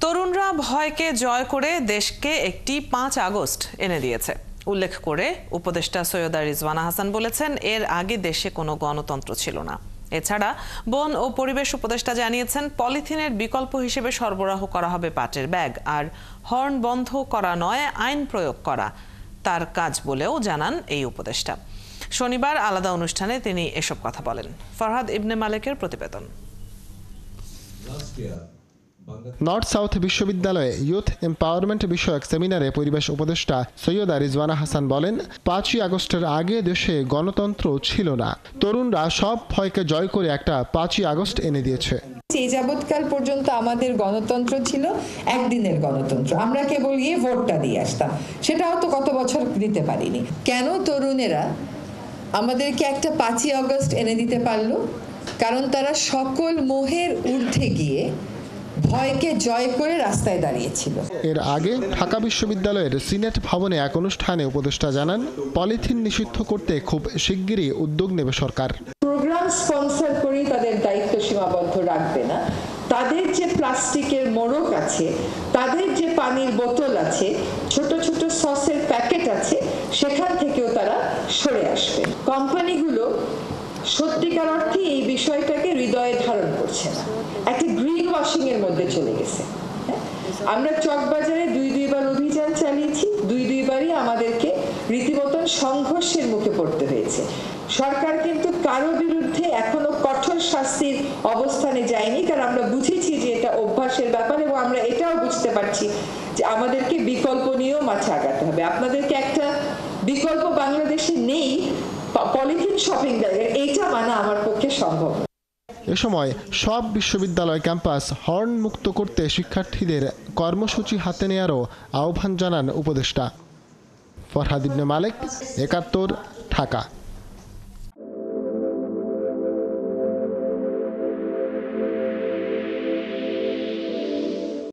তরুণরা ভয়কে জয় করে দেশকে একটি 5 আগস্ট এনে দিয়েছে উল্লেখ করে উপদেষ্টা সৈয়দা রিজওয়ানা হাসান বলেছেন, এর আগে দেশে কোনো গণতন্ত্র ছিল না। এছাড়া বন ও পরিবেশ উপদেষ্টা জানিয়েছেন, পলিথিনের বিকল্প হিসেবে সরবরাহ করা হবে পাটের ব্যাগ, আর হর্ন বন্ধ করা নয়, আইন প্রয়োগ করা তার কাজ বলেও জানান এই উপদেষ্টা। শনিবার আলাদা অনুষ্ঠানে তিনি এসব কথা বলেন। ফরহাদ ইবনে মালেকের প্রতিবেদন। নর্থ সাউথ বিশ্ববিদ্যালয়ে ইউথ এম্পাওয়ারমেন্ট বিষয়ক সেমিনারে পরিবেশ উপদেষ্টা সৈয়দা রিজওয়ানা হাসান বলেন, 5ই আগস্টের আগে দেশে গণতন্ত্র ছিল না। তরুণরা সব ভয়কে জয় করে একটা 5ই আগস্ট এনে দিয়েছে। এই যাবৎকাল পর্যন্ত আমাদের গণতন্ত্র ছিল একদিনের গণতন্ত্র, আমরা কেবল গিয়ে ভোটটা দিয়ে আসতাম, সেটাও তো কত বছর দিতে পারিনি। কেন তরুণেরা আমাদেরকে একটা 5ই আগস্ট এনে দিতে পারলো? কারণ তারা সকল মোহের ঊর্ধ্বে গিয়ে ভয়কে জয় করে রাস্তায় দাঁড়িয়েছিল। এর আগে ঢাকা বিশ্ববিদ্যালয়ের সিনেট ভবনে এক অনুষ্ঠানে উপদেষ্টা জানান, পলিথিন নিষিদ্ধ করতে খুব শিগগিরই উদ্যোগ নেবে সরকার। প্রোগ্রাম স্পন্সর করে তাদের দায়িত্ব সীমাবদ্ধ রাখবে না। তাদের যে প্লাস্টিকের মোড়ক আছে, তাদের যে পানির বোতল আছে, ছোট ছোট সসের প্যাকেট আছে, সেখান থেকেও তারা সরে আসবে। কোম্পানিগুলো সত্যিকার অর্থে এই বিষয়টাকে হৃদয়ে ধারণ করছে না, একটা গ্রিন ওয়াশিং এর মধ্যে চলে গেছে। আমরা চকবাজারে দুইবার অভিযান চালিয়েছি, দুইবারই আমাদেরকে রীতিমতন সংঘর্ষের মুখে পড়তে হয়েছে। সরকার কিন্তু কারো বিরুদ্ধে এখনো কঠোর শাস্তির অবস্থানে যায়নি, কারণ আমরা বুঝেছি যে এটা অভ্যাসের ব্যাপার, এবং আমরা এটাও বুঝতে পারছি যে আমাদেরকে বিকল্প নিয়েও মাঠে আগাতে হবে। আপনাদেরকে একটা বিকল্প বাংলাদেশে নেই, পলিথিন শপিং ব্যাগ, এইটা মানা আমার পক্ষে সম্ভব। এ সময় সব বিশ্ববিদ্যালয় ক্যাম্পাস হর্ন মুক্ত করতে শিক্ষার্থীদের কর্মসূচি হাতে নেওয়ারও আহ্বান জানান উপদেষ্টা। ফরহাদ ইবনে মালেক, ৭১, ঢাকা।